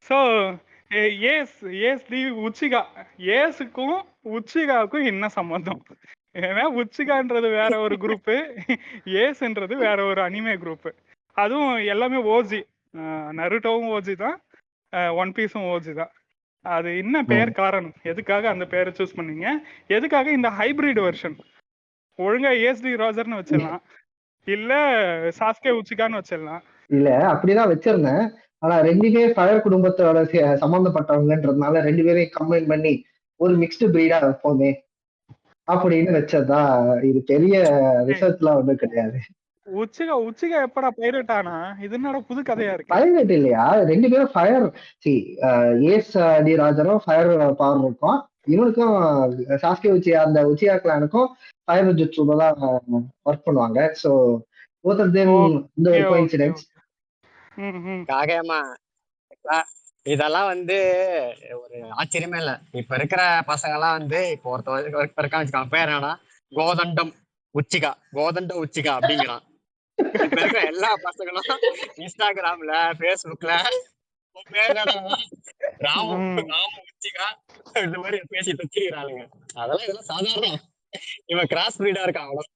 So ace ace தி Uchiha. ஏஸுக்கும் உச்சிகாவுக்கும் என்ன சம்பந்தம்? ஏன்னா உச்சிகான்றது வேற ஒரு குரூப்பு, ஏஸ்ன்றது வேற ஒரு அனிமே குரூப்பு. அதுவும் எல்லாமே ஓஜி. நருட்டோவும் ஓஜி தான், ஒன் பீஸும் ஓஜி தான். அது என்ன பெயர் காரணம்? எதுக்காக அந்த பெயரை சூஸ் பண்ணீங்க? எதுக்காக இந்த ஹைபிரிட் வெர்ஷன்? ஒழுங்கா ஏஸ்டி ராஜர்னு வச்சிடலாம், இல்ல சாஸ்கே உச்சிகான்னு வச்சிடலாம். இல்ல அப்படிதான் வச்சிருந்தேன். ஆனா ரெண்டுமே ஃபயர் குடும்பத்தோட சம்பந்தப்பட்டவங்கன்றதுனால ரெண்டு பேரையும் கம்பைன் பண்ணி ஒரு மிக்ஸ்டு பிரீடா வைப்போமே அப்படின்னு வச்சதுதான். இது பெரிய ரிசர்ச் எல்லாம் ஒண்ணும் கிடையாது. உச்சிகா உச்சிகா எப்படா பைரட் ஆனா? இது என்னடா புது கதையா இருக்கு? பைரட் இல்லையா, ரெண்டு பேரும் ஃபயர். சி ஏஸ் டி ராஜரும் ஃபயர் பவர் இருக்கும், இவனுக்கும் சாஸ்கே உச்சி அந்த உச்சியா கிளானுக்கும் ஃபயர் ஜுட்சுல தான் ஒர்க் பண்ணுவாங்க. ஸோ போத் ஆஃப் தெம் இந்த ஒரு கோஇன்சிடென்ஸ். காகேமா இதெல்லாம் வந்து ஒரு ஆச்சரியமே இல்ல. இப்ப இருக்கிற பசங்க எல்லாம் வந்து இப்போ ஒருத்தர் இருக்கான்னு வச்சுக்காங்க, பேர் என்னன்னா கோதண்டம் உச்சிகா, கோதண்டம் உச்சிகா அப்படிங்கிறான். இப்ப இருக்கிற எல்லா பசங்களும் இன்ஸ்டாகிராம்ல பேஸ்புக்ல பேர் என்னடா ராம உச்சிகா இந்த மாதிரி பேசி தச்சிக்கிறாளுங்க. அதெல்லாம் இதெல்லாம் சாதாரணம். இவன் கிராஸ் பிரீடா இருக்கான் அவ்வளவு.